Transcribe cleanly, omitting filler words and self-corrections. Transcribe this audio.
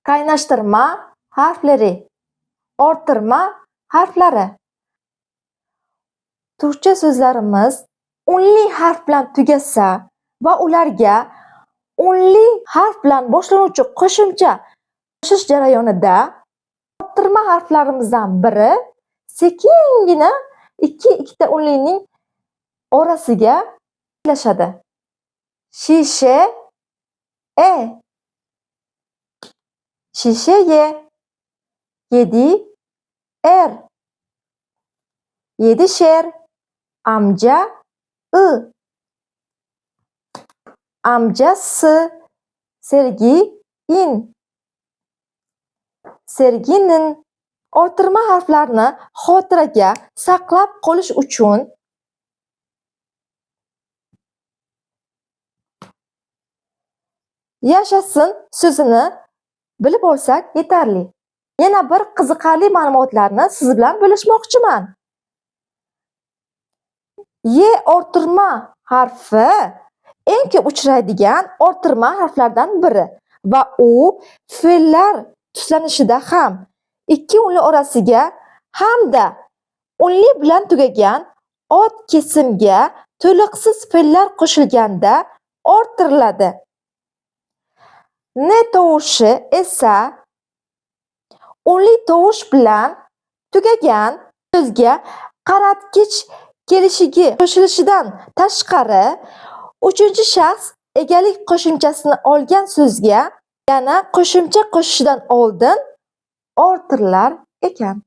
Qaynashtirma harflari. Orttirma harflari. Turkcha so'zlarimiz unli harf bilan tugasa va ularga unli harf bilan boshlanuvchi qo'shimcha qo'shish jarayonida orttirma harflarimizdan biri sekingina ikkita unlining orasiga joylashadi. Shishe e, shisheye, yedi er, yedisher, amca I, amcası, sergi in, serginin. Orttirma harflarni xotiraga saqlab qolish uchun yashasin so'zini bilib olsak yetarli. Yana bir qiziqarli ma'lumotlarni siz bilan bo'lishmoqchiman. Y orttirma harfi eng ko'p uchraydigan orttirma harflardan biri va u fe'llar tuslanishida ham ikki unli orasiga hamda unli bilan tugagan ot kesimga to'liqsiz fe'llar qo'shilganda orttiriladi. Ne tovushi esa unli tovush bilan tugagan so'zga qaratgich kelishigi qo'shilishidan tashqari uchinchi shaxs egalik qo'shimchasini olgan so'zga yana qo'shimcha qo'shishidan oldin orttirilar ekan.